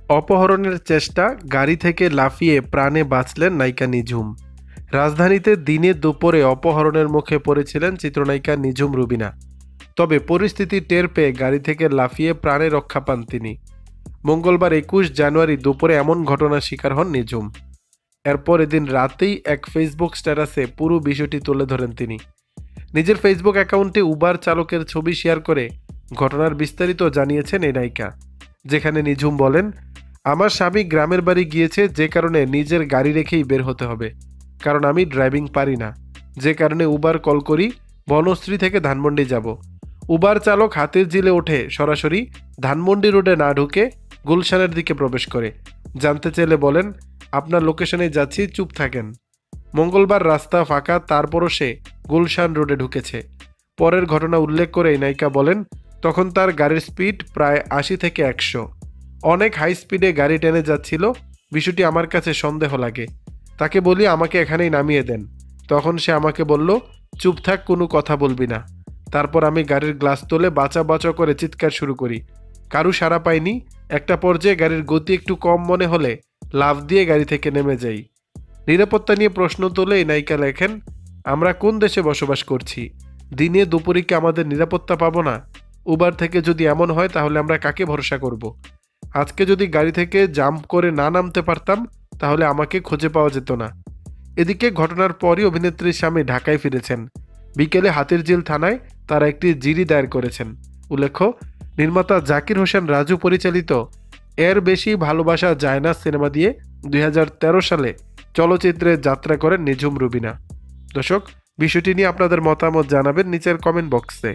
অপহরণের চেষ্টা, গাড়ি থেকে লাফিয়ে প্রাণে বাঁচলেন নায়িকা নিঝুম। রাজধানীতে দিনে দুপুরে অপহরণের মুখে পড়েছিলেন চিত্রনায়িকা নিঝুম রুবিনা। তবে পরিস্থিতি টের পেয়ে গাড়ি থেকে লাফিয়ে প্রাণে রক্ষা পান তিনি। মঙ্গলবার ২১ জানুয়ারি দুপুরে এমন ঘটনার শিকার হন নিঝুম। এরপর এদিন রাতেই এক ফেসবুক স্ট্যাটাসে পুরো বিষয়টি তুলে ধরেন তিনি। নিজের ফেসবুক অ্যাকাউন্টে উবার চালকের ছবি শেয়ার করে ঘটনার বিস্তারিত জানিয়েছেন এই নায়িকা, যেখানে নিঝুম বলেন, আমার স্বামী গ্রামের বাড়ি গিয়েছে, যে কারণে নিজের গাড়ি রেখেই বের হতে হবে, কারণ আমি ড্রাইভিং পারি না, যে কারণে উবার কল করি, বনশ্রী থেকে ধানমন্ডি যাব। উবার চালক হাতির ঝিলে ওঠে সরাসরি ধানমন্ডি রোডে না ঢুকে গুলশানের দিকে প্রবেশ করে। জানতে চাইলে বলেন, আপনার লোকেশনে যাচ্ছি, চুপ থাকেন। মঙ্গলবার রাস্তা ফাঁকা, তারপরও সে গুলশান রোডে ঢুকেছে। পরের ঘটনা উল্লেখ করে এই নায়িকা বলেন, তখন তার গাড়ির স্পিড প্রায় ৮০ থেকে ১০০, অনেক হাই স্পিডে গাড়ি টেনে যাচ্ছিল। বিষয়টি আমার কাছে সন্দেহ লাগে। তাকে বলি আমাকে এখানেই নামিয়ে দেন। তখন সে আমাকে বলল, চুপ থাক, কোনো কথা বলবি না। তারপর আমি গাড়ির গ্লাস তুলে বাঁচা বাঁচা করে চিৎকার শুরু করি। কারু সাড়া পাইনি। একটা পর্যায়ে গাড়ির গতি একটু কম মনে হলে লাফ দিয়ে গাড়ি থেকে নেমে যাই। নিরাপত্তা নিয়ে প্রশ্ন তুলে এই নায়িকা লেখেন, আমরা কোন দেশে বসবাস করছি? দিনে দুপুরে কি আমাদের নিরাপত্তা পাবো না? উবার থেকে যদি এমন হয় তাহলে আমরা কাকে ভরসা করব? আজকে যদি গাড়ি থেকে জাম্প করে না নামতে পারতাম তাহলে আমাকে খুঁজে পাওয়া যেত না। এদিকে ঘটনার পরই অভিনেত্রীর স্বামী ঢাকায় ফিরেছেন। বিকেলে হাতিরঝিল থানায় তারা একটি জিডি দায়ের করেছেন। উল্লেখ্য, নির্মাতা জাকির হোসেন রাজু পরিচালিত এর বেশি ভালোবাসা যায় না সিনেমা দিয়ে ২০১৩ সালে চলচ্চিত্রে যাত্রা করেন নিঝুম রুবিনা। দর্শক, বিষয়টি নিয়ে আপনাদের মতামত জানাবেন নিচের কমেন্ট বক্সে।